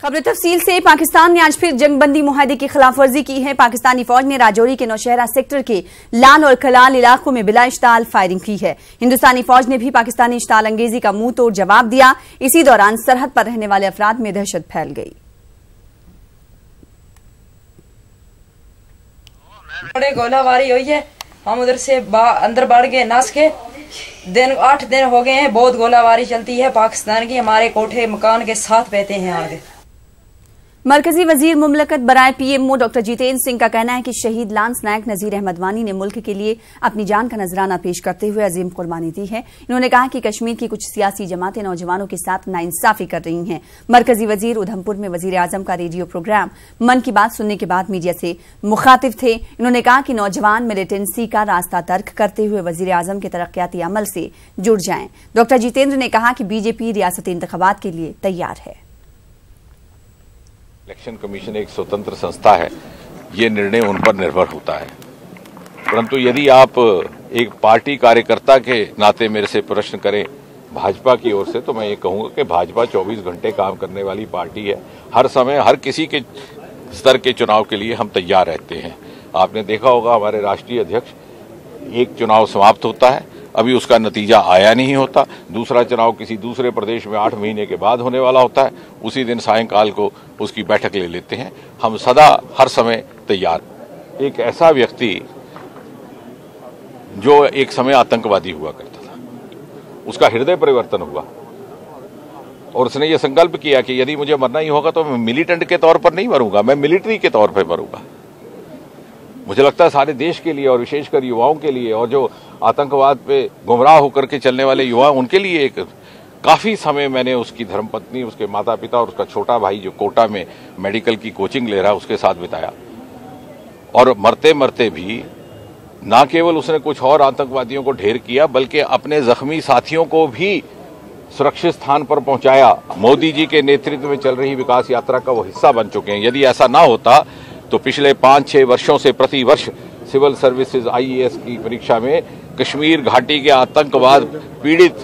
खबर तफसील से। पाकिस्तान ने आज फिर जंगबंदी मुआहदे की खिलाफ वर्जी की है। पाकिस्तानी फौज ने राजौरी के नौशहरा सेक्टर के लाल और कलाल इलाकों में बिला इश्ताल फायरिंग की है। हिंदुस्तानी फौज ने भी पाकिस्तानी इश्ताल अंगेजी का मुंह तोड़ जवाब दिया। इसी दौरान सरहद पर रहने वाले अफराद में दहशत फैल गई। बड़े गोलाबारी हुई है। हम उधर से अंदर बढ़ गए नस के 8 दिन हो गए हैं। बहुत गोलाबारी चलती है पाकिस्तान की। हमारे कोठे मकान के साथ बहते हैं आगे। मरकजी वजीर मुमलकत बराए पीएमओ डॉक्टर जितेंद्र सिंह का कहना है कि शहीद लांस नायक नजीर अहमद वानी ने मुल्क के लिए अपनी जान का नजराना पेश करते हुए अजीम कुर्बानी दी है। इन्होंने कहा कि कश्मीर की कुछ सियासी जमातें नौजवानों के साथ नाइंसाफी कर रही हैं। मरकजी वजीर उधमपुर में वजीर आजम का रेडियो प्रोग्राम मन की बात सुनने के बाद मीडिया से मुखातिब थे। इन्होंने कहा कि नौजवान मिलिटेंसी का रास्ता तर्क करते हुए वजीर आजम के तरक्याती अमल से जुड़ जाएं। डॉक्टर जितेंद्र ने कहा कि बीजेपी रियासती इंतखाबात के लिए तैयार है। इलेक्शन कमीशन एक स्वतंत्र संस्था है, ये निर्णय उन पर निर्भर होता है। परंतु यदि आप एक पार्टी कार्यकर्ता के नाते मेरे से प्रश्न करें भाजपा की ओर से, तो मैं ये कहूंगा कि भाजपा 24 घंटे काम करने वाली पार्टी है। हर समय हर किसी के स्तर के चुनाव के लिए हम तैयार रहते हैं। आपने देखा होगा हमारे राष्ट्रीय अध्यक्ष, एक चुनाव समाप्त होता है, अभी उसका नतीजा आया नहीं होता, दूसरा चुनाव किसी दूसरे प्रदेश में 8 महीने के बाद होने वाला होता है, उसी दिन सायंकाल को उसकी बैठक ले लेते हैं। हम सदा हर समय तैयार। एक ऐसा व्यक्ति जो एक समय आतंकवादी हुआ करता था, उसका हृदय परिवर्तन हुआ और उसने ये संकल्प किया कि यदि मुझे मरना ही होगा तो मैं मिलिटेंट के तौर पर नहीं मरूंगा, मैं मिलिट्री के तौर पर मरूंगा। मुझे लगता है सारे देश के लिए और विशेषकर युवाओं के लिए, और जो आतंकवाद पे गुमराह होकर के चलने वाले युवा, उनके लिए एक काफी समय मैंने उसकी धर्मपत्नी, उसके माता पिता और उसका छोटा भाई जो कोटा में मेडिकल की कोचिंग ले रहा है, उसके साथ बिताया। और मरते मरते भी न केवल उसने कुछ और आतंकवादियों को ढेर किया, बल्कि अपने जख्मी साथियों को भी सुरक्षित स्थान पर पहुंचाया। मोदी जी के नेतृत्व में चल रही विकास यात्रा का वो हिस्सा बन चुके हैं। यदि ऐसा ना होता तो पिछले 5-6 वर्षों से प्रति वर्ष सिविल सर्विसेज IAS की परीक्षा में कश्मीर घाटी के आतंकवाद पीड़ित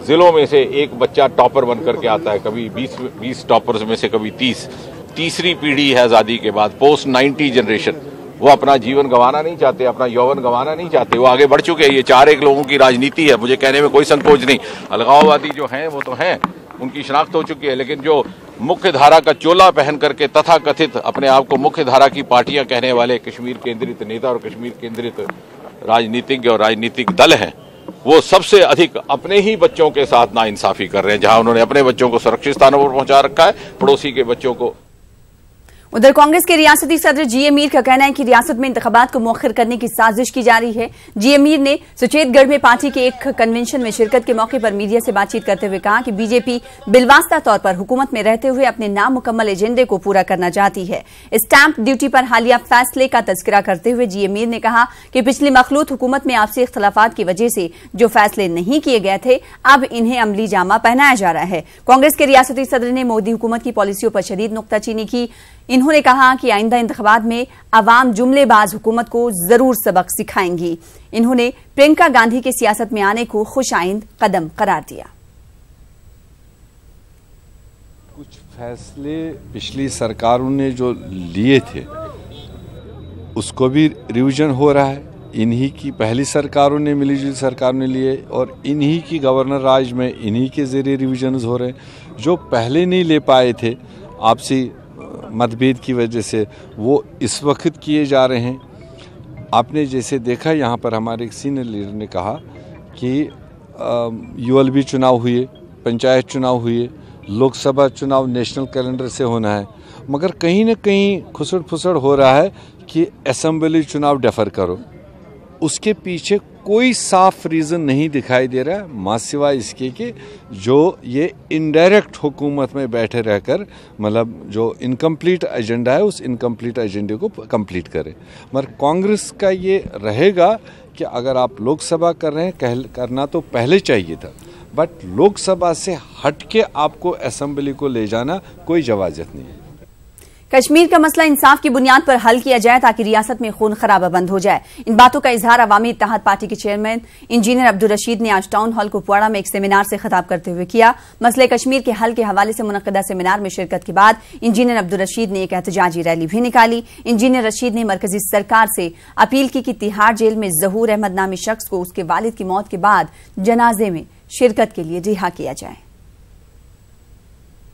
जिलों में से एक बच्चा टॉपर बनकर के आता है। कभी 20 टॉपर्स में से कभी 30। तीसरी पीढ़ी है आजादी के बाद, पोस्ट 90 जनरेशन। वो अपना जीवन गंवाना नहीं चाहते, अपना यौवन गंवाना नहीं चाहते, वो आगे बढ़ चुके हैं। ये 4 लोगों की राजनीति है, मुझे कहने में कोई संकोच नहीं। अलगाववादी जो हैं वो तो हैं, उनकी शिनाख्त हो चुकी है, लेकिन जो मुख्य धारा का चोला पहन करके तथा कथित अपने आप को मुख्य धारा की पार्टियां कहने वाले कश्मीर केंद्रित नेता और कश्मीर केंद्रित राजनीतिज्ञ और राजनीतिक दल हैं, वो सबसे अधिक अपने ही बच्चों के साथ नाइंसाफी कर रहे हैं। जहां उन्होंने अपने बच्चों को सुरक्षित स्थानों पर पहुंचा रखा है, पड़ोसी के बच्चों को। उधर कांग्रेस के रियासती सदर जी मीर का कहना है कि रियासत में इंतखाबात को मुअख्खर करने की साजिश की जा रही है। जी मीर ने सुचेतगढ़ में पार्टी के एक कन्वेंशन में शिरकत के मौके पर मीडिया से बातचीत करते हुए कहा कि बीजेपी बिलवास्ता तौर पर हुकूमत में रहते हुए अपने नामुकम्मल एजेंडे को पूरा करना चाहती है। स्टैंप ड्यूटी पर हालिया फैसले का तस्करा करते हुए जी मीर ने कहा कि पिछली मखलूत हुकूमत में आपसी इख्तलाफात की वजह से जो फैसले नहीं किए गए थे, अब इन्हें अमली जामा पहनाया जा रहा है। कांग्रेस के रियासती सदर ने मोदी हुकूमत की पॉलिसियों पर शदीद नुक्ताचीनी की। इन्होंने कहा कि आइंदा इंतखाबात में अवाम जुमलेबाज हुकूमत को जरूर सबक सिखाएंगी। इन्होंने प्रियंका गांधी के सियासत में आने को खुशाइंद कदम करार दिया। कुछ फैसले पिछली सरकारों ने जो लिए थे उसको भी रिवीजन हो रहा है। इन्हीं की पहली सरकारों ने, मिलीजुली सरकारों ने लिए, और इन्हीं की गवर्नर राज में इन्हीं के जरिए रिवीजन हो रहे हैं। जो पहले नहीं ले पाए थे आपसी मतभेद की वजह से, वो इस वक्त किए जा रहे हैं। आपने जैसे देखा यहाँ पर हमारे एक सीनियर लीडर ने कहा कि ULB चुनाव हुए, पंचायत चुनाव हुए, लोकसभा चुनाव नेशनल कैलेंडर से होना है, मगर कहीं न कहीं खुसड़ फुसड़ हो रहा है कि असेंबली चुनाव डेफर करो। उसके पीछे कोई साफ रीज़न नहीं दिखाई दे रहा है, मां सिवाय इसके कि जो ये इनडायरेक्ट हुकूमत में बैठे रहकर, मतलब जो इनकम्प्लीट एजेंडा है उस इनकम्प्लीट एजेंडे को कंप्लीट करे। मगर कांग्रेस का ये रहेगा कि अगर आप लोकसभा कर रहे हैं, करना तो पहले चाहिए था, बट लोकसभा से हट के आपको असेंबली को ले जाना कोई इजाज़त नहीं है। कश्मीर का मसला इंसाफ की बुनियाद पर हल किया जाए ताकि रियासत में खून खराबा बंद हो जाए। इन बातों का इजहार अवामी इत्तेहाद पार्टी के चेयरमैन इंजीनियर अब्दुल रशीद ने आज टाउन हॉल कुपवाड़ा में एक सेमिनार से खिताब करते हुए किया। मसले कश्मीर के हल के हवाले से मुनक्किदा सेमिनार में शिरकत के बाद इंजीनियर अब्दुल रशीद ने एक एहतजाजी रैली भी निकाली। इंजीनियर रशीद ने मरकजी सरकार से अपील की कि तिहाड़ जेल में जहूर अहमद नामी शख्स को उसके वालिद की मौत के बाद जनाजे में शिरकत के लिए रिहा किया जाए।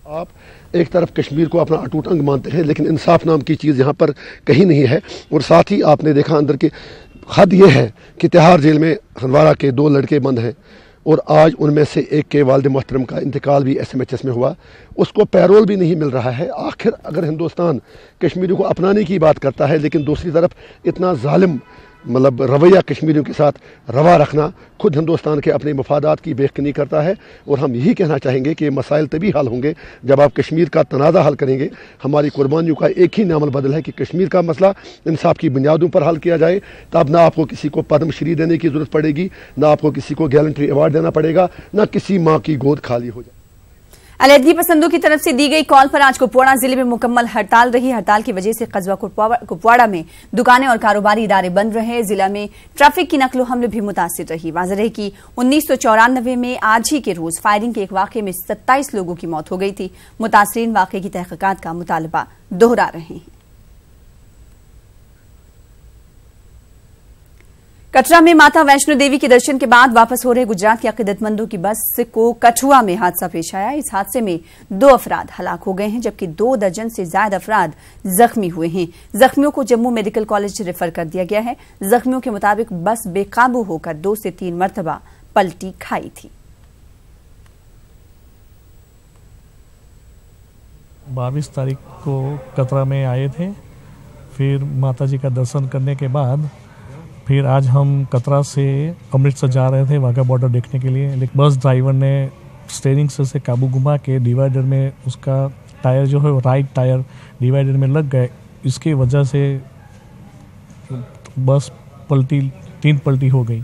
आप एक तरफ कश्मीर को अपना अटूट अंग मानते हैं, लेकिन इंसाफ नाम की चीज़ यहाँ पर कहीं नहीं है। और साथ ही आपने देखा अंदर की हद ये है कि तिहाड़ जेल में हंदवाड़ा के 2 लड़के बंद हैं और आज उनमें से एक के वालिद मोहतरम का इंतकाल भी SMHS में हुआ, उसको पैरोल भी नहीं मिल रहा है। आखिर अगर हिंदुस्तान कश्मीरियों को अपनाने की बात करता है, लेकिन दूसरी तरफ इतना जालिम मतलब रवैया कश्मीरियों के साथ रवा रखना खुद हिंदुस्तान के अपने मफादात की बेखनी करता है। और हम यही कहना चाहेंगे कि मसाइल तभी हल होंगे जब आप कश्मीर का तनाज़ा हल करेंगे। हमारी कुर्बानियों का एक ही नामल बदल है कि कश्मीर का मसला इंसाफ की बुनियादों पर हल किया जाए। तब ना आपको किसी को पद्मश्री देने की ज़रूरत पड़ेगी, ना आपको किसी को गैलेंट्री अवार्ड देना पड़ेगा, ना किसी माँ की गोद खाली हो जाए। अलहदगी पसंदों की तरफ से दी गई कॉल पर आज कुपवाड़ा जिले में मुकम्मल हड़ताल रही। हड़ताल की वजह से कस्बा कुपवाड़ा में दुकानें और कारोबारी इदारे बंद रहे। जिला में ट्रैफिक की नकलो हमले भी मुतासिर रही। वाज़ेह है कि 1994 में आज ही के रोज फायरिंग के एक वाक़े में 27 लोगों की मौत हो गई थी। मुतासरीन वाक़े की तहकीकात का मुतालबा दोहरा रहे हैं। कटरा में माता वैष्णो देवी के दर्शन के बाद वापस हो रहे गुजरात के अकीदतमंदों की बस को कठुआ में हादसा पेश आया। इस हादसे में 2 अफराद हलाक हो गए हैं, जबकि 2 दर्जन से ज्यादा अफराद जख्मी हुए हैं। जख्मियों को जम्मू मेडिकल कॉलेज रेफर कर दिया गया है। जख्मियों के मुताबिक बस बेकाबू होकर 2 से 3 मरतबा पलटी खाई थी। 22 तारीख को कटरा में आए थे, फिर माता जी का दर्शन करने के बाद फिर आज हम कतरा से अमृतसर जा रहे थे वाघा बॉर्डर देखने के लिए। लेकिन बस ड्राइवर ने स्टीयरिंग से काबू घुमा के डिवाइडर में उसका टायर जो है राइट टायर डिवाइडर में लग गए। इसकी वजह से बस 3 पलटी हो गई।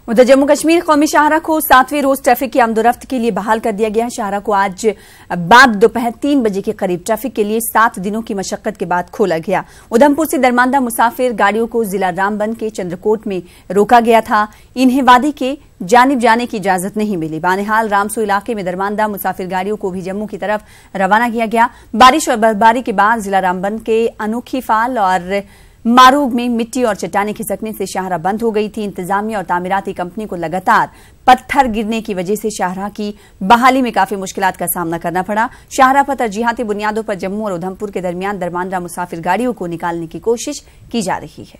उधर जम्मू कश्मीर कौमी शाहरा को 7वें रोज ट्रैफिक की आमदोरफ्त के लिए बहाल कर दिया गया है। शाहरा को आज बाद दोपहर 3 बजे के करीब ट्रैफिक के लिए 7 दिनों की मशक्कत के बाद खोला गया। उधमपुर से दरमांदा मुसाफिर गाड़ियों को जिला रामबन के चंद्रकोट में रोका गया था। इन्हें वादी के जानिब जाने की इजाजत नहीं मिली। बानिहाल रामसू इलाके में दरमांदा मुसाफिर गाड़ियों को भी जम्मू की तरफ रवाना किया गया। बारिश और बर्फबारी के बाद जिला रामबन के अनोखी फाल और मारूग में मिट्टी और चट्टाने खिसकने से शाहरा बंद हो गई थी। इंतजामिया और तामीराती कंपनी को लगातार पत्थर गिरने की वजह से शाहरा की बहाली में काफी मुश्किलात का सामना करना पड़ा। शाहरा पर तरजीहाती बुनियादों पर जम्मू और उधमपुर के दरमियान दरमांदा मुसाफिर गाड़ियों को निकालने की कोशिश की जा रही है।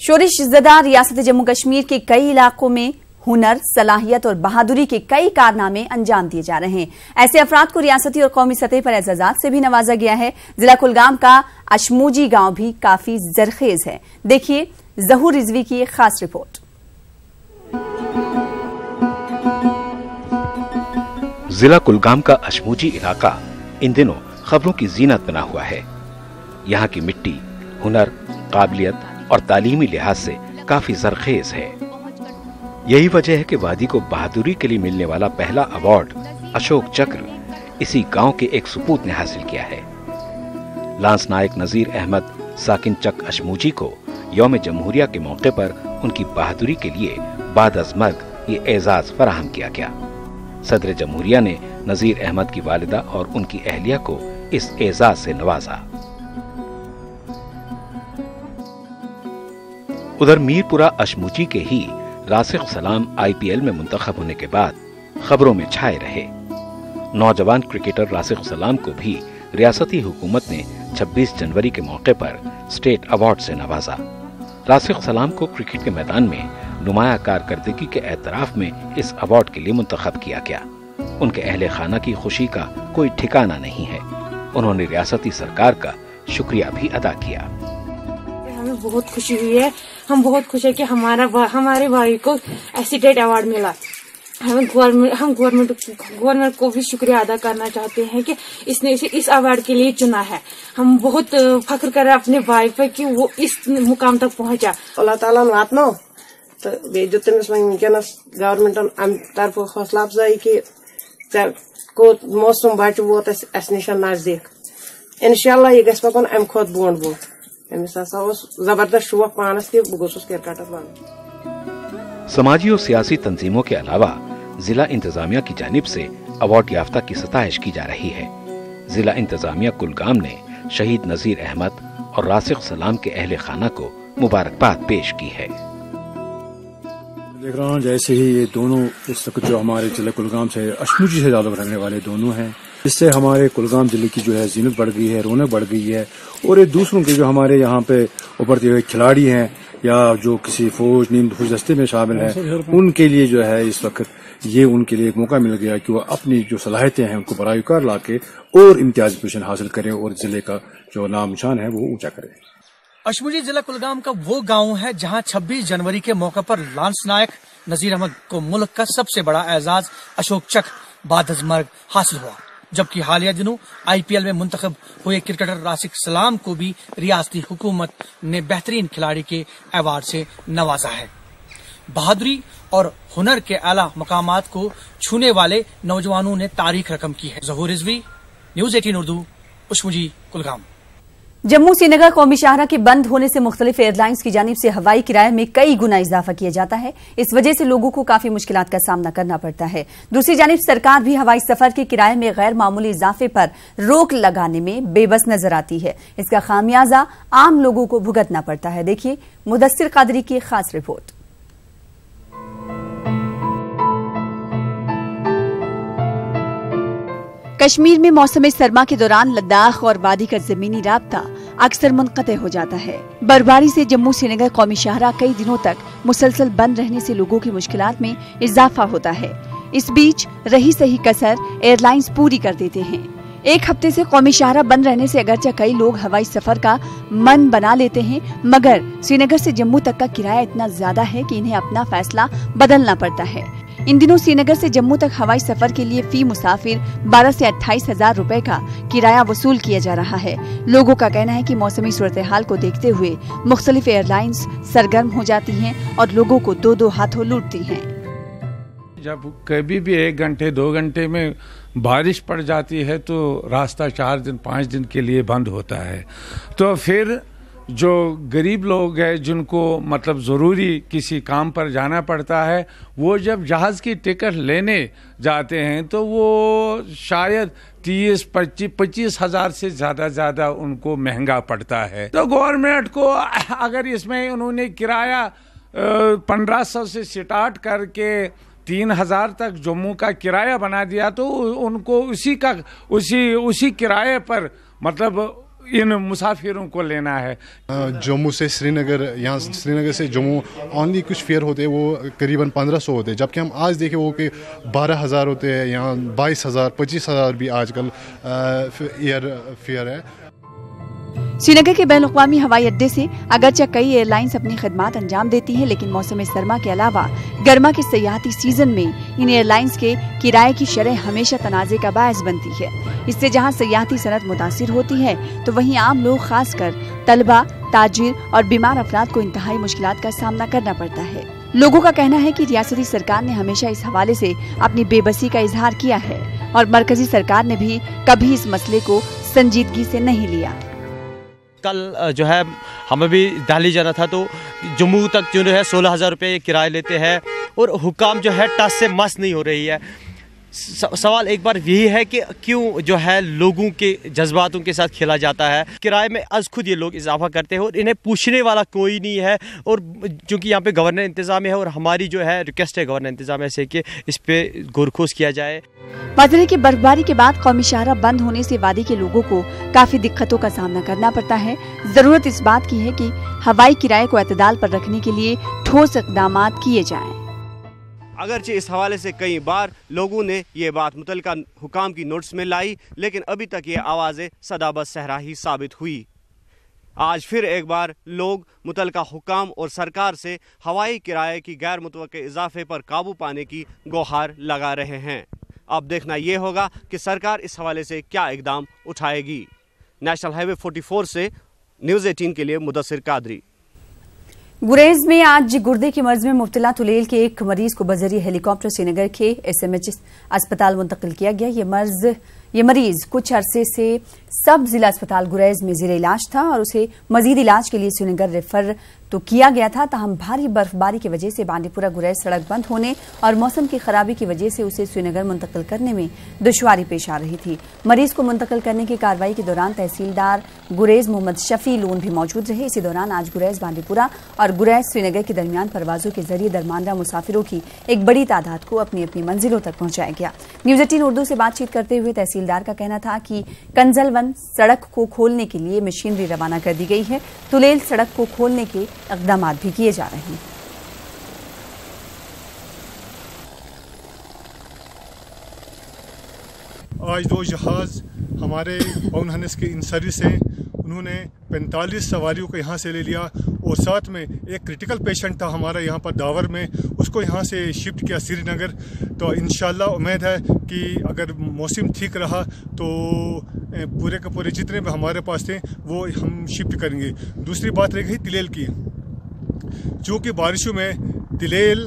शोरिश ज़दा रियासत जम्मू कश्मीर के कई इलाकों में हुनर, सलाहियत और बहादुरी के कई कारनामे अंजाम दिए जा रहे हैं। ऐसे अफराद को रियासती और कौमी सतह पर एजाजात से भी नवाजा गया है। जिला कुलगाम का अशमूजी गांव भी काफी जरखेज है। देखिए जहूर रिजवी की एक खास रिपोर्ट। जिला कुलगाम का अशमूजी इलाका इन दिनों खबरों की जीनत बना हुआ है। यहाँ की मिट्टी हुनर, काबिलियत और तालीमी लिहाज से काफी जरखेज है। यही वजह है कि वादी को बहादुरी के लिए मिलने वाला पहला अवार्ड अशोक चक्र इसी गांव के एक सपूत ने हासिल किया है। लांस नायक नजीर अहमद साकिन चक अशमूजी को यौम जमहूरिया के मौके पर उनकी बहादुरी के लिए बाद अज़ मर्ग ये एजाज फराहम किया गया। सदर जमहूरिया ने नजीर अहमद की वालिदा और उनकी अहलिया को इस एजाज से नवाजा। उधर मीरपुरा अशमूजी के ही रासिक सलाम IPL में मुंतखब होने के बाद खबरों में छाए रहे। नौजवान क्रिकेटर रासिक सलाम को भी रियासती हुकूमत ने 26 जनवरी के मौके पर स्टेट अवार्ड से नवाजा। रासिक सलाम को क्रिकेट के मैदान में नुमाया कारकर्दगी के एतराफ में इस अवार्ड के लिए मुंतखब किया गया। उनके अहले खाना की खुशी का कोई ठिकाना नहीं है। उन्होंने रियासती सरकार का शुक्रिया भी अदा किया। हमें बहुत खुशी हुई है। हम बहुत खुश है कि हमारे भाई को एसिडेट अवार्ड मिला। हम गवर्नमेंट को भी शुक्रिया अदा करना चाहते हैं कि इसने इसे इस अवार्ड के लिए चुना है। हम बहुत फख्र कर रहे हैं अपने भाई पर कि वो इस मुकाम तक पहुंचा। अल्लाह ताला नातनो तो बे जो तमिस वनकनस गवर्नमेंटन अम तरफ हौसला अफजाई कि को मौसम बच वोत अस निश नजदीक इंशाल्लाह यह गस पकन अम खुद बोन बोन अमिस हसा जबरदस्त शौक पानस कि बह गोसुस क्रिकेटस बन। समाजी और सियासी तंजीमों के अलावा जिला इंतजामिया की जानिब से अवार्ड याफ्ता की सताइश की जा रही है। जिला इंतजामिया कुलगाम ने शहीद नजीर अहमद और रासिक सलाम के अहले खाना को मुबारकबाद पेश की है। देख रहा हूँ जैसे ही ये दोनों इस वक्त जो हमारे जिले कुलगाम से अशमुजी से ताल्लुक रखने वाले दोनों हैं, इससे हमारे कुलगाम जिले की जो है जीनत बढ़ गई है, रौनक बढ़ गई है। और ये दूसरों के जो हमारे यहाँ पे उभरते हुए खिलाड़ी हैं या जो किसी फौज नींद फौज दस्ते में शामिल हैं, उनके लिए जो है इस वक्त ये उनके लिए एक मौका मिल गया कि वो अपनी जो सलाहियतें हैं उनको बराह कर ला के और इम्तियाजी पोजीशन हासिल करें और जिले का जो नाम निशान है वो ऊंचा करें। अशमुजी जिला कुलगाम का वो गांव है जहां 26 जनवरी के मौके पर लांस नायक नजीर अहमद को मुल्क का सबसे बड़ा एजाज अशोक चक्र बादजमर्ग हासिल हुआ, जबकि हालिया दिनों IPL में मुंतखब हुए क्रिकेटर रासिक सलाम को भी रियासती हुकूमत ने बेहतरीन खिलाड़ी के अवार्ड से नवाजा है। बहादुरी और हुनर के आला मकामात को छूने वाले नौजवानों ने तारीख रकम की है। ज़हूर रिजवी, न्यूज़ 18 उर्दू, अशमुजी कुलगाम। जम्मू श्रीनगर कौमी शाहरा के बंद होने से मुख्तलिफ एयरलाइंस की जानिब से हवाई किराए में कई गुना इजाफा किया जाता है। इस वजह से लोगों को काफी मुश्किलात का सामना करना पड़ता है। दूसरी जानिब सरकार भी हवाई सफर के किराए में गैर मामूली इजाफे पर रोक लगाने में बेबस नजर आती है। इसका खामियाजा आम लोगों को भुगतना पड़ता है। देखिए मुदस्सिर कादरी की खास रिपोर्ट। कश्मीर में मौसम सरमा के दौरान लद्दाख और वादी का जमीनी राब्ता अक्सर मुनक़ते हो जाता है। बर्फबारी से जम्मू श्रीनगर कौमी शाहरा कई दिनों तक मुसलसल बंद रहने से लोगों की मुश्किलात में इजाफा होता है। इस बीच रही सही कसर एयरलाइंस पूरी कर देते हैं। एक हफ्ते से कौमी शाहरा बंद रहने से अगरचे कई लोग हवाई सफर का मन बना लेते हैं, मगर श्रीनगर से जम्मू तक का किराया इतना ज्यादा है कि इन्हें अपना फैसला बदलना पड़ता है। इन दिनों श्रीनगर से जम्मू तक हवाई सफर के लिए फी मुसाफिर 12 से 28 हजार रुपए का किराया वसूल किया जा रहा है। लोगों का कहना है कि मौसमी सूरत हाल को देखते हुए मुख्तलिफ एयरलाइंस सरगर्म हो जाती हैं और लोगों को दो दो हाथों लूटती हैं। जब कभी भी 1 घंटे 2 घंटे में बारिश पड़ जाती है तो रास्ता 4 दिन 5 दिन के लिए बंद होता है। तो फिर जो गरीब लोग हैं जिनको मतलब ज़रूरी किसी काम पर जाना पड़ता है, वो जब जहाज़ की टिकट लेने जाते हैं तो वो शायद 30-25 हज़ार से ज़्यादा उनको महंगा पड़ता है। तो गवर्नमेंट को अगर इसमें उन्होंने किराया 1500 से स्टार्ट करके 3000 तक जम्मू का किराया बना दिया तो उनको उसी किराए पर मतलब इन मुसाफिरों को लेना है। जम्मू से श्रीनगर, यहाँ श्रीनगर से जम्मू ऑनली कुछ फेयर होते हैं वो करीबन 1500 होते हैं, जबकि हम आज देखें वो कि 12,000 होते हैं, यहाँ 22,000 25,000 भी आजकल एयर फेयर है। श्रीनगर के बैनुल-अक़वामी हवाई अड्डे से अगरचे कई एयरलाइंस अपनी खिदमात अंजाम देती हैं, लेकिन मौसम सरमा के अलावा गर्मा के सयाहती सीजन में इन एयरलाइंस के किराए की शरह हमेशा तनाज़े का बायस बनती है। इससे जहां सयाहती सनत मुतासिर होती है तो वहीं आम लोग खासकर तलबा, ताजिर और बीमार अफराद को इंतहाई मुश्किलात का सामना करना पड़ता है। लोगों का कहना है कि रियासती सरकार ने हमेशा इस हवाले से अपनी बेबसी का इजहार किया है और मरकजी सरकार ने भी कभी इस मसले को संजीदगी से नहीं लिया। कल जो है हमें भी दिल्ली जाना था तो जम्मू तक जो है 16,000 रुपये किराया लेते हैं और हुकाम जो है टस से मस नहीं हो रही है। सवाल एक बार यही है कि क्यों जो है लोगों के जज्बातों के साथ खेला जाता है। किराए में आज खुद ये लोग इजाफा करते हैं और इन्हें पूछने वाला कोई नहीं है। और चूँकि यहाँ पे गवर्नर इंतज़ाम है और हमारी जो है रिक्वेस्ट है गवर्नर इंतज़ाम से कि इस पे गौरखोज किया जाए। वादिले की बर्फबारी के बाद कौमी शाहरा बंद होने से वादी के लोगों को काफी दिक्कतों का सामना करना पड़ता है। जरूरत इस बात की है कि हवाई किराए को एतदाल पर रखने के लिए ठोस इक़दाम किए जाएं। अगरचे इस हवाले से कई बार लोगों ने ये बात मुतल्लिका हुकाम की नोटिस में लाई, लेकिन अभी तक ये आवाज़ें सदाबत सहरा ही साबित हुई। आज फिर एक बार लोग मुतल्लिका हुकाम और सरकार से हवाई किराए की गैर मुतवक्के इजाफे पर काबू पाने की गुहार लगा रहे हैं। अब देखना ये होगा कि सरकार इस हवाले से क्या इकदाम उठाएगी। नेशनल हाईवे 44 से न्यूज़ 18 के लिए मुदस्सिर कादरी। गुरेज में आज गुर्दे के मर्ज में मुब्तला तुलेल के एक मरीज को बजरिए हेलीकॉप्टर श्रीनगर के SMH अस्पताल मुंतकिल किया गया। ये मरीज कुछ अरसे से सब जिला अस्पताल गुरेज में ज़ेरे इलाज था और उसे मजीद इलाज के लिए श्रीनगर रेफर तो किया गया था। ताहम भारी बर्फबारी की वजह से बांडीपुरा गुरेज सड़क बंद होने और मौसम की खराबी की वजह से उसे श्रीनगर मुंतकिल करने में दुश्वारी पेश आ रही थी। मरीज को मुंतकिल करने की कार्रवाई के दौरान तहसीलदार गुरेज मोहम्मद शफी लोन भी मौजूद रहे। इसी दौरान आज गुरेज बांडीपुरा और गुरेज श्रीनगर के दरमियान परवाजों के जरिए दरमानदा मुसाफिरों की एक बड़ी तादाद को अपनी अपनी मंजिलों तक पहुंचाया गया। न्यूज़ 18 उर्दू से बातचीत करते हुए तहसीलदार का कहना था कि कंजलवन सड़क को खोलने के लिए मशीनरी रवाना कर दी गई है। तुलेल सड़क को खोलने के इक़दाम भी किए जा रहे हैं। आज 2 जहाज हमारे पवन हनस के इन सर्विस हैं, उन्होंने 45 सवारियों को यहाँ से ले लिया और साथ में एक क्रिटिकल पेशेंट था हमारा यहाँ पर दावर में, उसको यहाँ से शिफ्ट किया श्रीनगर। तो इंशाल्लाह उम्मीद है कि अगर मौसम ठीक रहा तो पूरे के पूरे जितने भी हमारे पास थे वो हम शिफ्ट करेंगे। दूसरी बात रह गई तिलेल की, चूँकि बारिशों में तिलेल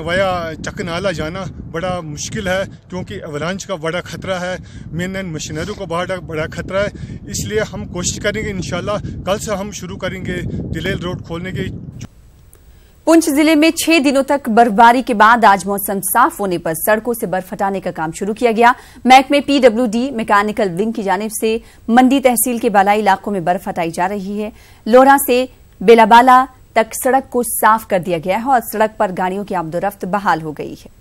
वया चकनाला जाना बड़ा मुश्किल है क्योंकि अवलांच का बड़ा खतरा है, मेन मशीनरी को बड़ा खतरा है। इसलिए हम कोशिश करेंगे इंशाल्लाह कल से हम शुरू करेंगे तिलेल रोड खोलने की। पुंछ जिले में 6 दिनों तक बर्फबारी के बाद आज मौसम साफ होने पर सड़कों से बर्फ हटाने का काम शुरू किया गया। महकमे PWD मैकेनिकल विंग की जानिब से मंडी तहसील के बालाई इलाकों में बर्फ हटाई जा रही है। लोरा से बेलाबाला तक सड़क को साफ कर दिया गया है और सड़क पर गाड़ियों की आमदोरफ्त बहाल हो गई है।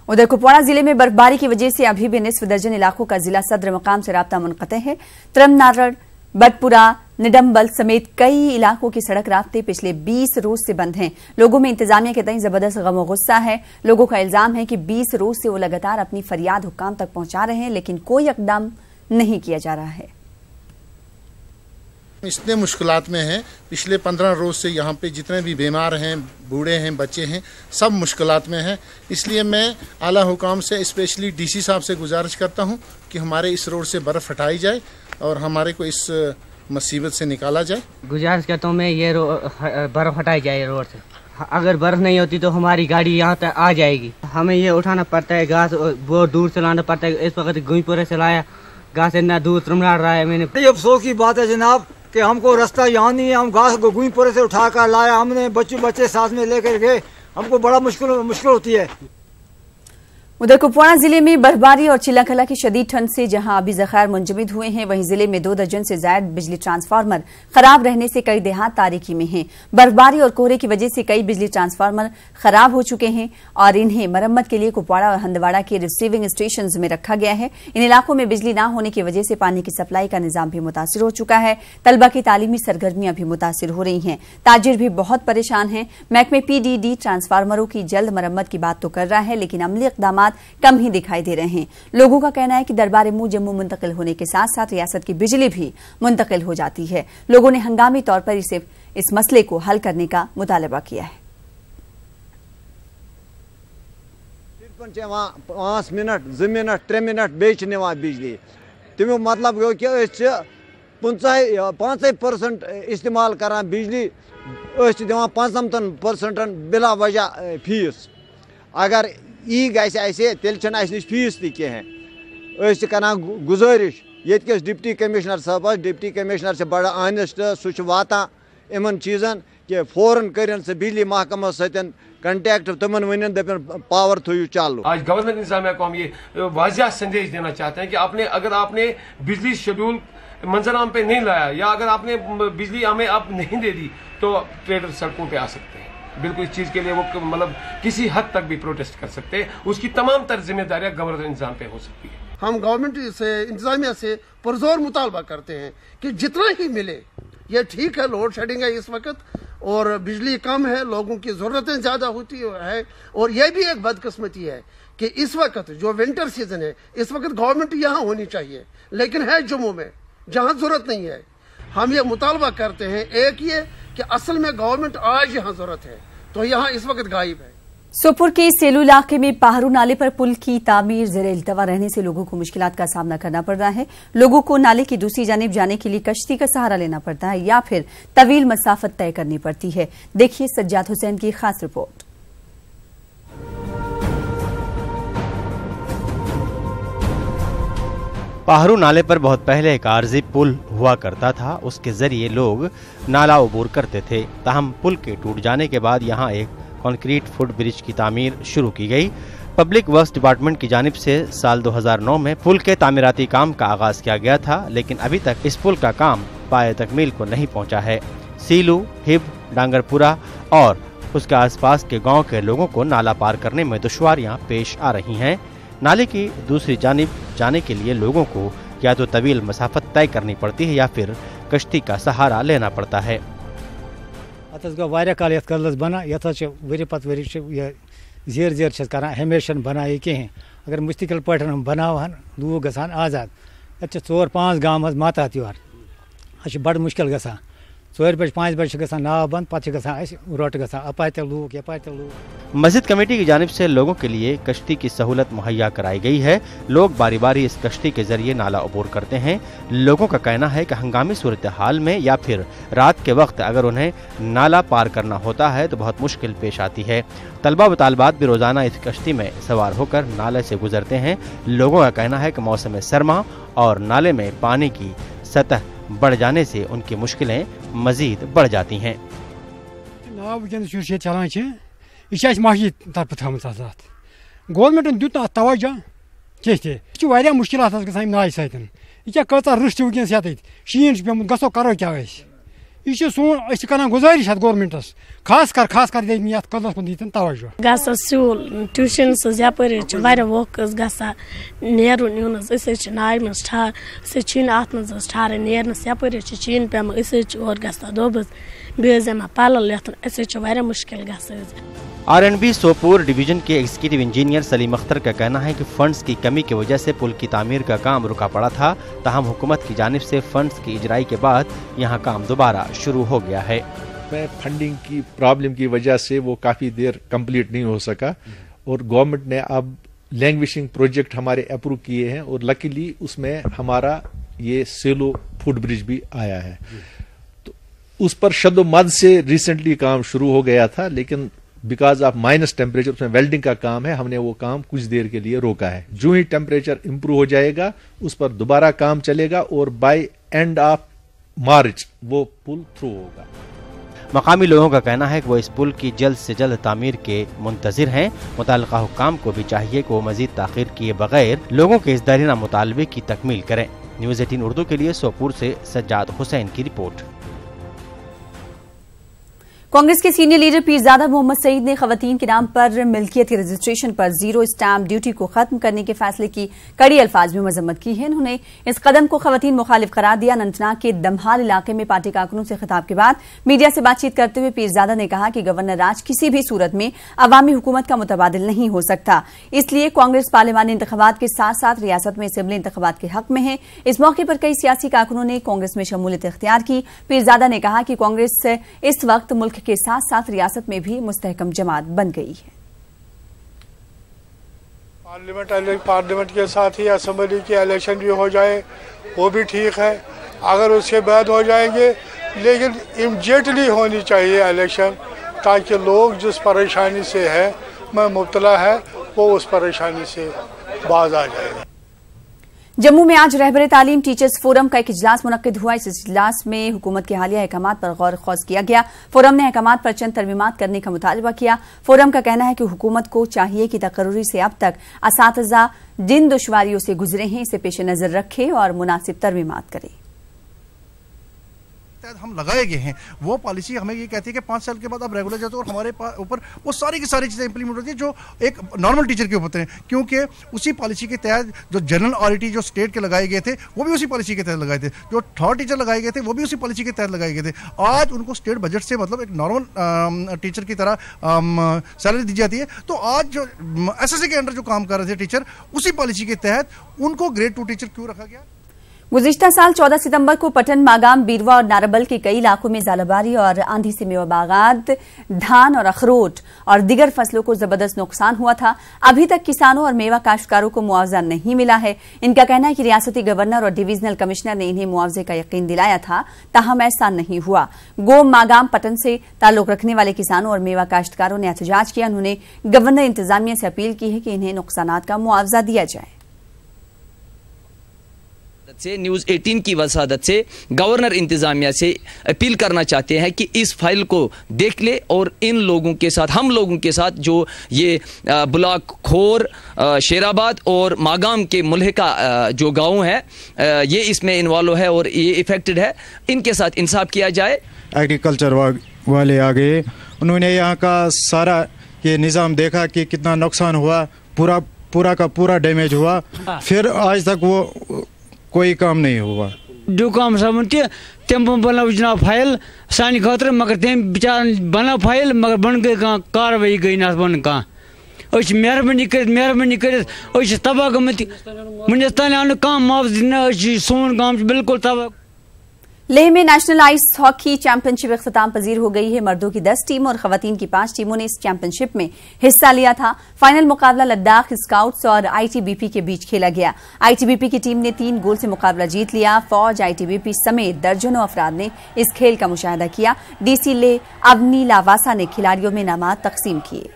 उधर कुपवाड़ा जिले में बर्फबारी की वजह से अभी भी निस्फ दर्जन इलाकों का जिला सदर मकाम से राब्ता मुनक़ते है। त्रमनारड़, बटपुरा, निडम्बल समेत कई इलाकों की सड़क राब्ते पिछले 20 रोज से बंद हैं। लोगों में इंतजामिया के तय जबरदस्त गम और गुस्सा है। लोगों का इल्जाम है कि 20 रोज से वो लगातार अपनी फरियाद हुक्काम तक पहुंचा रहे हैं, लेकिन कोई इक़दाम नहीं किया जा रहा है। इतने मुश्किलात में हैं, पिछले 15 रोज से यहाँ पे जितने भी बीमार हैं, बूढ़े हैं, बच्चे हैं, सब मुश्किलात में हैं। इसलिए मैं आला हुकाम से स्पेशली DC साहब से गुजारिश करता हूँ कि हमारे इस रोड से बर्फ़ हटाई जाए और हमारे को इस मुसीबत से निकाला जाए। गुजारिश करता हूँ मैं ये बर्फ़ हटाई जाए रोड से। अगर बर्फ़ नहीं होती तो हमारी गाड़ी यहाँ तक आ जाएगी। हमें ये उठाना पड़ता है, घास बहुत दूर से लाना पड़ता है। इस वक्त गुईपुरे से लाया घास, इतना दूर त्रमनाड़ रहा है। मैंने ये अफसोस की बात है जनाब कि हमको रास्ता यहाँ नहीं है। हम घास को गुईपुरे से उठा कर लाया, हमने बच्चे साथ में लेकर गए, हमको बड़ा मुश्किल होती है। उधर कुपवाड़ा जिले में बर्फबारी और चिल्लाकला की शदीद ठंड से जहां अभी ज़खायर मुंजमद हुए हैं, वहीं जिले में 2 दर्जन से ज्यादा बिजली ट्रांसफार्मर खराब रहने से कई देहात तारीकी में हैं। बर्फबारी और कोहरे की वजह से कई बिजली ट्रांसफार्मर खराब हो चुके हैं और इन्हें मरम्मत के लिए कुपवाड़ा और हंदवाड़ा के रिसीविंग स्टेशन में रखा गया है। इन इलाकों में बिजली न होने की वजह से पानी की सप्लाई का निजाम भी मुतासिर हो चुका है। तलबा की तालीमी सरगर्मियां भी मुतासिर हो रही हैं। ताजिर भी बहुत परेशान हैं। महकमे PDD ट्रांसफार्मरों की जल्द मरम्मत की बात तो कर रहा है, लेकिन अमली इक़दाम कम ही दिखाई दे रहे हैं। लोगों का कहना है कि दरबार मुंह जम्मू मुंतकिल होने के साथ साथ रियासत की बिजली भी मुंतकिल हो जाती है। लोगों ने हंगामी तौर पर इस मसले को हल करने का मुतालबा किया है। 5 मिनट 2 मिनट 3 मिनट बेच निवान बिजली तमिक मतलब गो कि 5% इस्तेमाल करान बिजली, दिवान 5% बिला वजह फीस। अगर यी गसे तेल निश फीस तह करान गुजारिश ये डिप्टी कमिश्नर साहब, डिप्टी कमिश्नर से बड़ा ऑनेस्ट, सह वाता इन चीज़न कि फौरन कर बिजली महकमा सतन कंटैक्ट, तमन वन दपन पावर थो चालू। आज गवर्नर इंतजामिया कौम ये वाजिया संदेश देना चाहते हैं कि अगर आपने बिजली शेड्यूल मंजराम पे नहीं लाया या अगर आपने बिजली हमें अब नहीं दे दी तो ट्रेडर सड़कों पे आ सकते हैं। बिल्कुल इस चीज के लिए वो मतलब किसी हद तक भी प्रोटेस्ट कर सकते हैं। उसकी तमाम तर जिम्मेदारियां गवर्नर इंतजाम पे हो सकती है। हम गवर्नमेंट से इंतजामिया से पुरजोर मुतालबा करते हैं कि जितना ही मिले, ये ठीक है लोड शेडिंग है इस वक्त और बिजली कम है, लोगों की जरूरतें ज्यादा होती है और यह भी एक बदकिस्मती है कि इस वक्त जो विंटर सीजन है, इस वक्त गवर्नमेंट यहाँ होनी चाहिए लेकिन है जम्मू में जहाँ जरूरत नहीं है। हम ये मुतालबा करते हैं, एक ये कि असल में गवर्नमेंट आज यहाँ जरूरत है तो यहाँ इस वक्त गायब है। सोपुर के सेलू इलाके में पाहरू नाले पर पुल की तामीर ज़ेर-ए-इल्तवा रहने से लोगों को मुश्किलात का सामना करना पड़ रहा है। लोगों को नाले की दूसरी जानिब जाने के लिए कश्ती का सहारा लेना पड़ता है या फिर तवील मसाफत तय करनी पड़ती है। देखिए सज्जाद हुसैन की खास रिपोर्ट। पाहरू नाले पर बहुत पहले एक आर्जी पुल हुआ करता था। उसके जरिए लोग नाला अबूर करते थे। ताहम पुल के टूट जाने के बाद यहाँ एक कंक्रीट फुट ब्रिज की तामीर शुरू की गई। पब्लिक वर्क्स डिपार्टमेंट की जानिब से साल 2009 में पुल के तामीराती काम का आगाज किया गया था, लेकिन अभी तक इस पुल का काम पाए तकमील को नहीं पहुँचा है। सीलू, हिब, डांगरपुरा और उसके आसपास के गाँव के लोगों को नाला पार करने में दुश्वारियाँ पेश आ रही हैं। नाले की दूसरी जानिब जाने के लिए लोगों को या तो तवील मसाफत तय करनी पड़ती है या फिर कश्ती का सहारा लेना पड़ता है। काल कर्लस बना वरी पत वरी जेर जेर हमेशा बना कहें अगर मुस्तकिल पे हम बनावान लूक ग आजाद ये 4-5 गाँव माता त्योहार बड़ मुश्किल ग 4 बजे 5 बजे ग नाव बंद पे रोट ग अपात लूक यपात लूक। मस्जिद कमेटी की जानिब से लोगों के लिए कश्ती की सहूलत मुहैया कराई गई है। लोग बारी बारी इस कश्ती के जरिए नाला अबूर करते हैं। लोगों का कहना है कि हंगामी सूरत हाल में या फिर रात के वक्त अगर उन्हें नाला पार करना होता है तो बहुत मुश्किल पेश आती है। तलबा व तालिबात भी रोजाना इस कश्ती में सवार होकर नाले से गुजरते हैं। लोगों का कहना है कि मौसम सरमा और नाले में पानी की सतह बढ़ जाने से उनकी मुश्किलें मजीद बढ़ जाती हैं। यह मस्जिद तरफ थमत गवर्नमेंटन दुत तवज्जो कह मुश्किल नाय सत यह कचा रश वनस ये शीन पे गो करो क्या यह सोन कर गुजारिश गवर्नमेंटस खास कर ये कदस कुन दिन तवज्जो गूल ट्यूशन यपर वोक नेरुन यून नाय मे ठार अत मे ठार नेरनस यपर चीन पे और गसा दोबस बेमा पल लेथन मुश्किल ग। आरएनबी सोपुर डिवीजन के एग्जीक्यूटिव इंजीनियर सलीम अख्तर का कहना है कि फंड्स की कमी की वजह से पुल की तामीर का काम रुका पड़ा था। ताहम हुकूमत की जानिब से फंड्स की इजराई के बाद यहाँ काम दोबारा शुरू हो गया है। फंडिंग की प्रॉब्लम की वजह से वो काफ़ी देर कंप्लीट नहीं हो सका और गवर्नमेंट ने अब लैंग्वेजिंग प्रोजेक्ट हमारे अप्रूव किए हैं और लकीली उसमें हमारा ये सेलो फुट ब्रिज भी आया है। तो उस पर शद्दोमद से रिसेंटली काम शुरू हो गया था, लेकिन बिकॉज ऑफ माइनस टेम्परेचर उसमें वेल्डिंग का काम है, हमने वो काम कुछ देर के लिए रोका है। जो ही टेम्परेचर इंप्रूव हो जाएगा उस पर दोबारा काम चलेगा और बाय एंड ऑफ मार्च वो पुल थ्रू होगा। मकामी लोगों का कहना है कि वो इस पुल की जल्द से जल्द तामीर के मुंतजिर हैं। मुताल्लिका हुक्काम को भी चाहिए कि वो मजीद ताखीर किए बगैर लोगों के इस दरीना मुतालबे की तकमील करें। न्यूज़ 18 उर्दू के लिए सोपुर से सज्जाद हुसैन की रिपोर्ट। कांग्रेस के सीनियर लीडर पीरजादा मोहम्मद सईद ने खवातीन के नाम पर मिल्कियत के रजिस्ट्रेशन पर जीरो स्टैंप ड्यूटी को खत्म करने के फैसले की कड़ी अल्फाज में मजम्मत की है। उन्होंने इस कदम को खवातीन मुखालिफ करार दिया। अनंतनाग के दमहाल इलाके में पार्टी कारकुनों से खिताब के बाद मीडिया से बातचीत करते हुए पीरजादा ने कहा कि गवर्नर राज किसी भी सूरत में अवामी हुकूमत का मुतबादिल नहीं हो सकता, इसलिए कांग्रेस पार्लिमानी इंतखाबात के साथ साथ रियासत में असेंबली इंतखाबात के हक में है। इस मौके पर कई सियासी कारकुनों ने कांग्रेस में शमूलियत इख्तियार की। पीरजादा ने कहा कि कांग्रेस इस वक्त मुल्क के साथ साथ रियासत में भी मुस्तहकम जमात बन गई है। पार्लियामेंट के साथ ही असेंबली के इलेक्शन भी हो जाए वो भी ठीक है, अगर उसके बाद हो जाएंगे, लेकिन इमीडिएटली होनी चाहिए इलेक्शन, ताकि लोग जिस परेशानी से है में मुब्तला है वो उस परेशानी से बाज आ जाए। जम्मू में आज रहबर तालीम टीचर्स फोरम का एक इजलास मुनक्किद हुआ। इस इजलास में हुकूमत के हालिया अहकामात पर गौर खौज किया गया। फोरम ने अहकामात पर चंद तरमीमात करने का मुतालबा किया। फोरम का कहना है कि हुकूमत को चाहिए कि तकर्रुरी से अब तक असातिज़ा जिन दुश्वारियों से गुजरे हैं इसे पेश नजर रखे और मुनासिब तरमीमात करे। हम लगाए गए हैं वो पॉलिसी हमें ये कहती है कि 5 साल के बाद आप रेगुलर जाते हो और हमारे ऊपर वो सारी की सारी चीज़ें इंप्लीमेंट होती है जो एक नॉर्मल टीचर के ऊपर हैं, क्योंकि उसी पॉलिसी के तहत जो जनरल ऑडिटी जो स्टेट के लगाए गए थे वो भी उसी पॉलिसी के तहत लगाए थे, जो थर्ड टीचर लगाए गए थे वो भी उसी पॉलिसी के तहत लगाए गए थे। आज उनको स्टेट बजट से मतलब एक नॉर्मल टीचर की तरह सैलरी दी जाती है। तो आज जो SSC के अंडर जो काम कर रहे थे टीचर, उसी पॉलिसी के तहत उनको ग्रेड 2 टीचर क्यों रखा गया। गुज़िश्ता साल 14 सितंबर को पटन, मागाम, बीरवा और नारबल के कई इलाकों में ज़ालाबारी और आंधी से मेवा बागात, धान और अखरोट और दीगर फसलों को जबरदस्त नुकसान हुआ था। अभी तक किसानों और मेवा काश्तकारों को मुआवजा नहीं मिला है। इनका कहना है कि रियासती गवर्नर और डिवीजनल कमिश्नर ने इन्हें मुआवजे का यकीन दिलाया था, ताहम ऐसा नहीं हुआ। गोम, मागाम, पटन से ताल्लुक रखने वाले किसानों और मेवा काश्तकारों ने एहतजाज किया। उन्होंने गवर्नर इंतजामिया से अपील की है कि इन्हें नुकसानात का मुआवजा दिया जाए। से न्यूज़ 18 की वसादत से गवर्नर इंतजामिया से अपील करना चाहते हैं कि इस फाइल को देख ले और इन लोगों के साथ, हम लोगों के साथ जो ये ब्लॉक खोर, शेराबाद और मागाम के मुल्हिका जो गांव है, ये इसमें इन्वॉल्व है और ये इफेक्टेड है, इनके साथ इंसाफ किया जाए। एग्रीकल्चर वाले आ गए, उन्होंने यहाँ का सारा ये निज़ाम देखा कि कितना नुकसान हुआ, पूरा का पूरा डैमेज हुआ, फिर आज तक वो कोई काम नहीं हुआ। जो काम समझ तम बनो जनाब फाइल सान खतर, मगर तम बेचार बनो फाइल मगर बन गई कार्रवाई गई ना बन कह मेहरबानी कर तबाह गमत वनस तान आव कह मुआवजा सोन गांव बिल्कुल तबाह। लेह में नेशनल आइस हॉकी चैंपियनशिप इख्तिताम पजीर हो गई है। मर्दों की 10 टीम और खवातीन की 5 टीमों ने इस चैंपियनशिप में हिस्सा लिया था। फाइनल मुकाबला लद्दाख स्काउट्स और आईटीबीपी के बीच खेला गया। आईटीबीपी की टीम ने 3 गोल से मुकाबला जीत लिया। फौज, आईटीबीपी समेत दर्जनों अफराद ने इस खेल का मुशाहिदा किया। डीसी लेह अवनी लावासा ने खिलाड़ियों में इनामात तकसीम किए।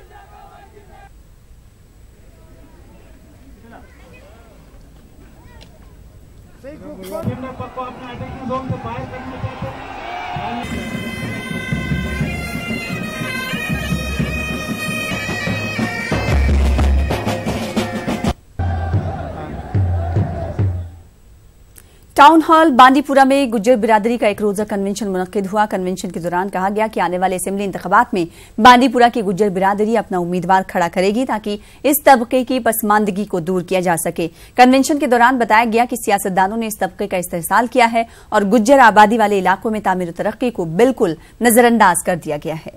टाउन हॉल बांदीपुरा में गुज्जर बिरादरी का एक रोजा कन्वेंशन मुनक्किद हुआ। कन्वेंशन के दौरान कहा गया कि आने वाले असेंबली इंतखाबात में बांदीपुरा की गुज्जर बिरादरी अपना उम्मीदवार खड़ा करेगी ताकि इस तबके की पसमानदगी को दूर किया जा सके। कन्वेंशन के दौरान बताया गया कि सियासतदानों ने इस तबके का इस्तेहसाल किया है और गुज्जर आबादी वाले इलाकों में तामीर तरक्की को बिल्कुल नजरअंदाज कर दिया गया है।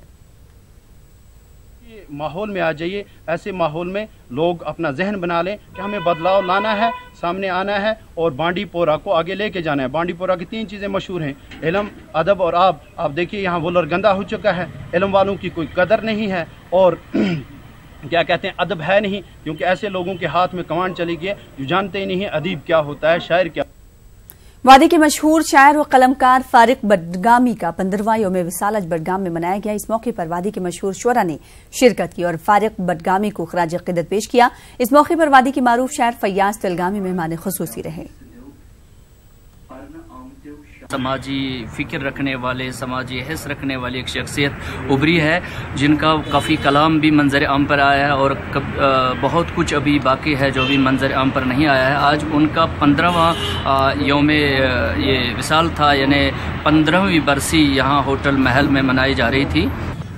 माहौल में आ जाइए, ऐसे माहौल में लोग अपना जहन बना लें कि हमें बदलाव लाना है, सामने आना है और बांडीपोरा को आगे लेके जाना है। बांडीपोरा की 3 चीज़ें मशहूर हैं, इल्म, अदब और आब। आप देखिए यहाँ वुलर गंदा हो चुका है, इल्म वालों की कोई कदर नहीं है और क्या कहते हैं, अदब है नहीं, क्योंकि ऐसे लोगों के हाथ में कमान चली गई जो जानते ही नहीं है अदीब क्या होता है, शायर क्या। वादी के मशहूर शायर व कलमकार फारिक बडगामी का 15वां यौम विसाल आज बडगाम में मनाया गया। इस मौके पर वादी के मशहूर शुरा ने शिरकत की और फारिक बडगामी को खराज अकीदत पेश किया। इस मौके पर वादी के मारूफ शायर फैयाज तिलगामी मेहमान खुसूसी रहे। समाजी फ़िक्र रखने वाले, समाजी हिस्स रखने वाली एक शख्सियत उभरी है जिनका काफ़ी कलाम भी मंजर आम पर आया है और बहुत कुछ अभी बाकी है जो भी मंजर आम पर नहीं आया है। आज उनका 15वां यौम ये विसाल था, यानी 15वीं बरसी यहाँ होटल महल में मनाई जा रही थी।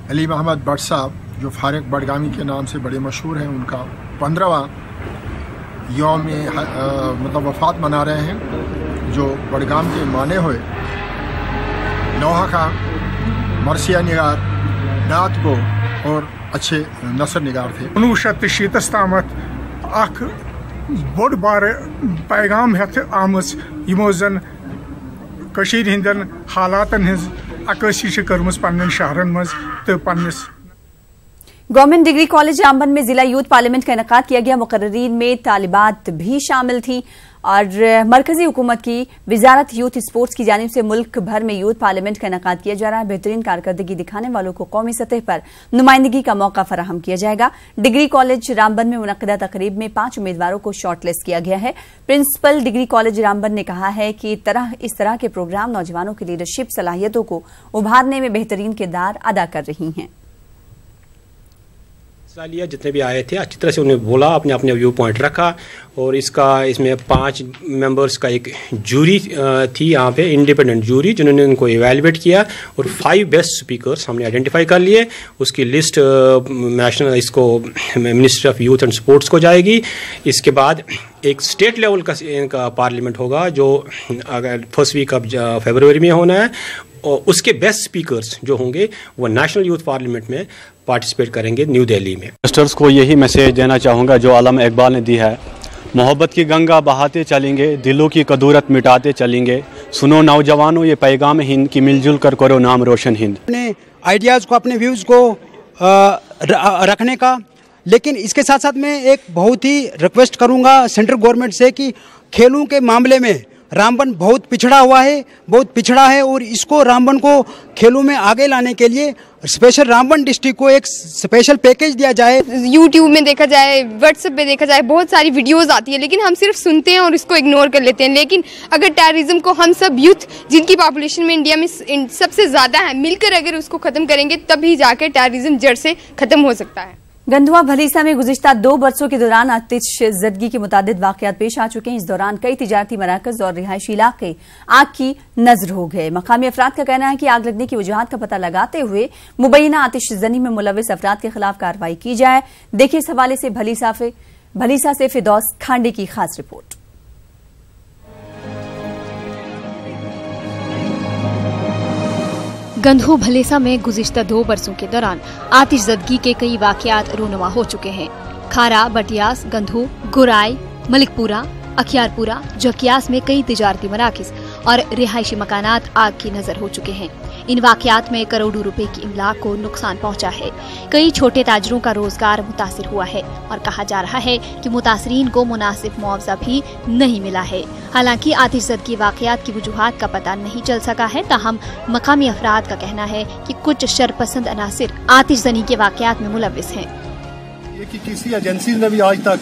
अली मोहम्मद भट्ट साहब जो फारिक बडगामी के नाम से बड़े मशहूर हैं, उनका 15वां यौम मतलब वफ़ात मना रहे हैं, जो बडगाम के माने हुए नौहा का मरसिया निगार, नात को और अच्छे नसर निगार थे। 1986 तामत अख बोड़ बार पैगाम हेथ आमज यमो जन कशीर हिंदन हालातन हिंज अक्सी कर्मस पन्नन शहरन मज तो पन्नस। गवर्नमेंट डिग्री कॉलेज रामबन में जिला यूथ पार्लियामेंट का इनेकाद किया गया। मुकर्ररीन में तालिबात भी शामिल थी और मरकजी हुकूमत की वजारत यूथ स्पोर्ट्स की जानिब से मुल्क भर में यूथ पार्लियामेंट का इनेकाद किया जा रहा है। बेहतरीन कारकर्दगी दिखाने वालों को कौमी सतह पर नुमाइंदगी का मौका फराहम किया जाएगा। डिग्री कॉलेज रामबन में मुनक्किदा तकरीब में 5 उम्मीदवारों को शॉर्टलिस्ट किया गया है। प्रिंसिपल डिग्री कॉलेज रामबन ने कहा है कि इस तरह के प्रोग्राम नौजवानों की लीडरशिप सलाहियतों को उभारने में बेहतरीन किरदार अदा कर रही हैं। लिया जितने भी आए थे अच्छी तरह से उन्हें बोला, अपने अपने व्यू पॉइंट रखा और इसमें 5 मेंबर्स का एक जूरी थी यहाँ पे, इंडिपेंडेंट जूरी, जिन्होंने उनको इवेलुएट किया और 5 बेस्ट स्पीकर्स हमने आइडेंटिफाई कर लिए। उसकी लिस्ट नेशनल इसको ministry of youth and sports को जाएगी। इसके बाद एक स्टेट लेवल का इनका पार्लियामेंट होगा जो अगर फर्स्ट वीक ऑफ फरवरी में होना है और उसके बेस्ट स्पीकर्स जो होंगे वो नेशनल यूथ पार्लियामेंट में पार्टिसिपेट करेंगे न्यू दिल्ली में। मिनिस्टर्स को यही मैसेज देना चाहूँगा जो आलम इकबाल ने दी है मोहब्बत की गंगा बहाते चलेंगे, दिलों की कदूरत मिटाते चलेंगे। सुनो नौजवानों ये पैगाम हिंद की, मिलजुल कर करो नाम रोशन हिंद। अपने आइडियाज़ को, अपने व्यूज़ को रखने का, लेकिन इसके साथ साथ मैं एक बहुत ही रिक्वेस्ट करूंगा सेंट्रल गवर्नमेंट से कि खेलों के मामले में रामबन बहुत पिछड़ा हुआ है, बहुत पिछड़ा है, और इसको रामबन को खेलों में आगे लाने के लिए स्पेशल रामबन डिस्ट्रिक्ट को एक स्पेशल पैकेज दिया जाए। यूट्यूब में देखा जाए, व्हाट्सएप पे देखा जाए, बहुत सारी वीडियोस आती है, लेकिन हम सिर्फ सुनते हैं और इसको इग्नोर कर लेते हैं। लेकिन अगर टेररिज्म को हम सब यूथ, जिनकी पॉपुलेशन में इंडिया में सबसे ज़्यादा है, मिलकर अगर उसको ख़त्म करेंगे तभी जाकर टेररिज्म जड़ से ख़त्म हो सकता है। गंधुआ भलीसा में गुज़िश्ता 2 बरसों के दौरान आतिशज़दगी के मुतादिद वाक़यात पेश आ चुके हैं। इस दौरान कई तिजारती मराकज़ और रिहायशी इलाके आग की नजर हो गए। मकामी अफराद का कहना है कि आग लगने की वजूहात का पता लगाते हुए मुबैना आतिशज़नी में मुलविस अफराद के खिलाफ कार्रवाई की जाए। देखिए इस हवाले से भलीसा से फिरदौस खांडे की खास रिपोर्ट। गंधो भलेसा में गुज़िश्ता 2 बरसों के दौरान आतिशज़दगी के कई वाक़यात रूनुमा हो चुके हैं। खारा, बटियास, गंधो, गुराई, मलिकपुरा, अखियारपुरा, जकियास में कई तिजारती मराकिज़ और रिहायशी मकानात आग की नजर हो चुके हैं। इन वाक़यात में करोड़ों रुपए की इमलाक को नुकसान पहुंचा है। कई छोटे ताजरों का रोजगार मुतासिर हुआ है और कहा जा रहा है कि मुतासरीन को मुनासिब मुआवजा भी नहीं मिला है। हालांकि आतिशज़दगी वाक़यात की वजूहात का पता नहीं चल सका है, ताहम मकामी अफराद का कहना है कि कुछ शरपसंद अनासिर आतिशज़नी के वाक़यात में मुलविस हैं। कि किसी एजेंसी ने भी आज तक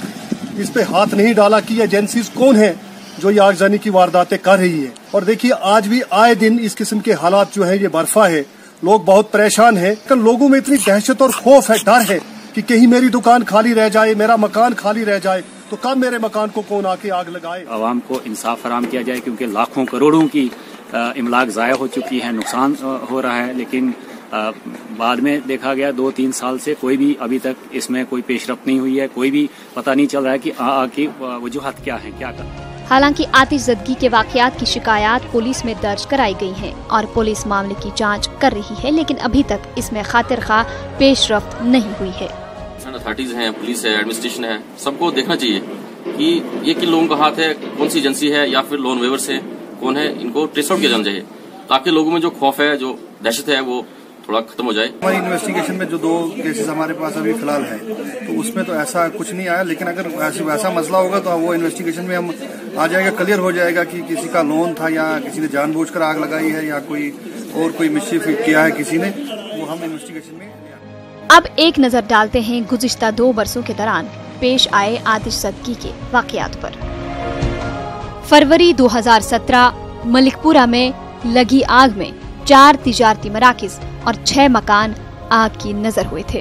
इस पे हाथ नहीं डाला कि एजेंसीज कौन है जो ये आगजनी की वारदातें कर रही है। और देखिए आज भी आए दिन इस किस्म के हालात जो है ये बर्फा है, लोग बहुत परेशान हैं। लोगों में इतनी दहशत और खौफ है, डर है कि कहीं मेरी दुकान खाली रह जाए, मेरा मकान खाली रह जाए तो कब मेरे मकान को कौन आके आग लगाए। आवाम को इंसाफ फराम किया जाए, क्योंकि लाखों करोड़ों की इमलाक ज़ाया हो चुकी है, नुकसान हो रहा है। लेकिन बाद में देखा गया 2-3 साल से कोई भी अभी तक इसमें कोई पेशरफ्त नहीं हुई है। कोई भी पता नहीं चल रहा है कि आग की वजूहत क्या है, क्या कर। हालांकि आतिशज़दगी के वाक़यात की शिकायत पुलिस में दर्ज कराई गई हैं और पुलिस मामले की जांच कर रही है, लेकिन अभी तक इसमें खातिर खा पेशरफ्त नहीं हुई है। अथॉरिटीज हैं, पुलिस है, एडमिनिस्ट्रेशन है, सबको देखना चाहिए कि ये किन लोगों का हाथ है, कौन सी एजेंसी है या फिर लोन वेवर्स है, कौन है, इनको ट्रेस आउट किया जाना चाहिए ताकि लोगों में जो खौफ है, जो दहशत है, वो थोड़ा खत्म हो जाए। हमारी इन्वेस्टिगेशन में जो 2 केसेस हमारे पास अभी फिलहाल है तो उसमें तो ऐसा कुछ नहीं आया, लेकिन अगर वैसा मसला होगा तो वो इन्वेस्टिगेशन में हम आ जाएगा, क्लियर हो जाएगा कि किसी का लोन था या किसी ने जानबूझकर आग लगाई है या कोई मिसचिफ किया है किसी ने, वो हम इन्वेस्टिगेशन में। अब एक नजर डालते हैं गुज़िश्ता 2 बरसों के दौरान पेश आए आतिशज़दगी के वाक़यात पर। फरवरी 2017 मलिकपुरा में लगी आग में 4 तिजारती मराकिज़ और 6 मकान आग की नजर हुए थे।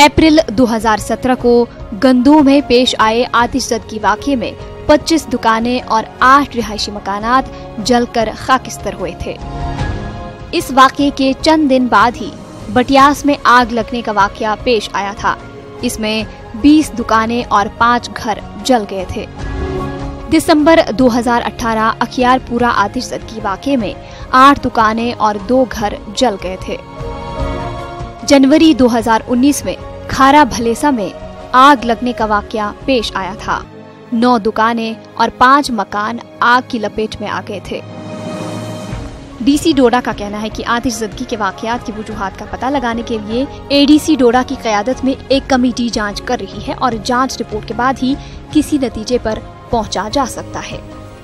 अप्रैल 2017 को गंदो में पेश आए आतिशज़दगी वाक़ये में 25 दुकानें और 8 रिहायशी मकानात जलकर खाकिस्तर हुए थे। इस वाक़ये के चंद दिन बाद ही बटियास में आग लगने का वाक़या पेश आया था। इसमें 20 दुकानें और 5 घर जल गए थे। दिसंबर 2018 अखियारपुरा आतिशज़दगी वाक़ये में 8 दुकानें और 2 घर जल गए थे। जनवरी 2019 में खारा भलेसा में आग लगने का वाक़या पेश आया था। 9 दुकानें और 5 मकान आग की लपेट में आ गए थे। डीसी डोडा का कहना है कि आतिशज़दगी के वाक़यात की वजूहात का पता लगाने के लिए एडीसी डोडा की क़यादत में एक कमेटी जांच कर रही है और जांच रिपोर्ट के बाद ही किसी नतीजे पर पहुंचा जा सकता है।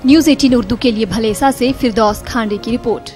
न्यूज़ 18 उर्दू के लिए भलेसा से फिरदौस खांडे की रिपोर्ट।